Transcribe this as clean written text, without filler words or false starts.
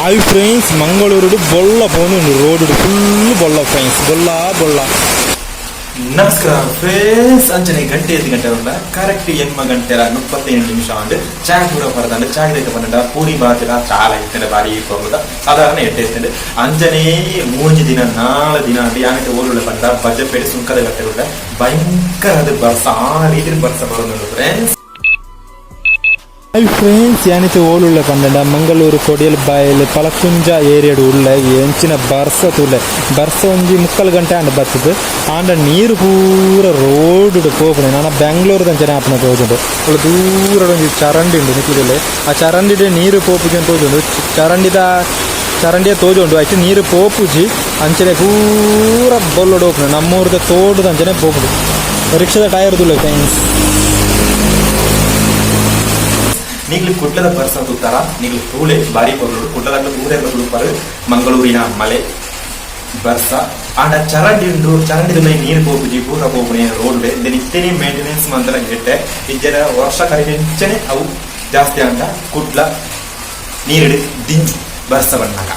Hi friends, Mangaluru ಬೊಳ್ಳ ಪೋನುಂಡು road full ಬೊಳ್ಳ ಫ್ರೆಂಡ್ಸ್, ಬೊಳ್ಳ. ನಮಸ್ಕಾರ ಫ್ರೆಂಡ್ಸ್, ಅಂಚನೆ ಗಂಟೆ 8 ಗಂಟೆ ಉಂಡ ಕರೆಕ್ಟ್ 8 ಗಂಟೆಲ 37 ನಿಮಿಷ ಉಂಡು ಚಾಯ್ ಕೂಡ ಪರದಂಡು ಚಾಯ್ ದೈತ ಪಂಡ ಪೂರಿ ಬಾತಿಲ ಚಾಲ ಇತ್ತಂಡೆ ಬಾರಿ ಹೋಗುದ ಸಾಧಾರಣ ಎಟ್ಟೆ ಅಂಚನೆ 3 ದಿನ 4 ದಿನ ಅಂಡು ಯಾನಕ್ಕೆ ಓರುಳ್ಳ ಪಂಡ ಬಜ್ಜಪೇಟೆ ಸುಂಕದ ಗಟ್ಟೆ ಉಂಡ ಭಯಂಕರ ಬರ್ಸ ಆ ರೀತಿ ಬರ್ಸ ಬರೋದು ಫ್ರೆಂಡ್ಸ್. ಹಾಯ್ ಫ್ರೆಂಡ್ಸ್, ಯಾನಿತೆ ಓಲುಳ್ಳ ಪಂಡ ಮಂಗಳೂರು ಕೊಡಿಯಲ್ ಬಾಯಲ್ ಪಲಕುಂಜ ಏರಿಯಾಡು ಉಳ್ಳ ಎಂಚಿನ ಬರ್ಸ ತುಳ್ಳೆ ಬರ್ಸ ಒಂಜಿ 3 ಗಂಟೆ ಅಂಡ ಬರ್ತದೆ ಆಂಡ ನೀರು ಪೂರ ರೋಡ್ ಪೋಪುನೆ. ನಾನು ಬೆಂಗಳೂರು ಅಂಚನೆ ಆಪನ ತೋಜುಂಡು ಅವಳು ದೂರ ಒಂಜಿ ಚರಂಡಿ ಉಂಡು ನಿಕ್ಲಿದಲ್ಲಿ, ಆ ಚರಂಡಿಡೆ ನೀರು ಪೋಪುಜಿ ಅಂತ ತೋಜುಂಡು. ಚರಂಡಿಯ ತೋಜುಂಡು ಆಯ್ತು ನೀರು ಪೋಪುಜಿ ಅಂಚನೆ ಪೂರ ಬೊಲ್ಲೋಡು ಹೋಗ್ನೆ. ನಮ್ಮೂರದ ತೋಟದ ಅಂಚನೆ ಪೋಪುಡು ರಿಕ್ಷಾದ ಟೈರ್ ತುಳ್ಳೆ ಫ್ರೆಂಡ್ಸ್. ನೀಗ್ಲಿ ಕುಡ್ಲದ ಬರ್ಸ ತೂತಾರ ನೀಗ್ಲಿ ತೂಳೆ ಬಾರಿ ಪೊರ್ಲು ಕುಡ್ಲದ ಊರೇ ತುಳುಪರು ಮಂಗಳೂರಿನ ಮಳೆ ಬರ್ಸ ಆಂಡ ಚರಂಡಿ ಉಂಡು. ಚರಂಡಿ ನೀರು ಹೋಗುಜಿ ಪೂರ ಹೋಗುನೆ ರೋಡ್ ಇತ್ತೇನೆ ಮೇಂಟೆನೆನ್ಸ್ ಮಂತ್ರ ಗೆಟ್ಟೆ ಇಜ್ಜನ ವರ್ಷ ಕರಿವೆಂಚನೆ ಅವು ಜಾಸ್ತಿ ಅಂಡ ಕುಡ್ಲ ನೀರಿಡಿ ದಿಂಜು ಬರ್ಸ ಬಣ್ಣಾಗ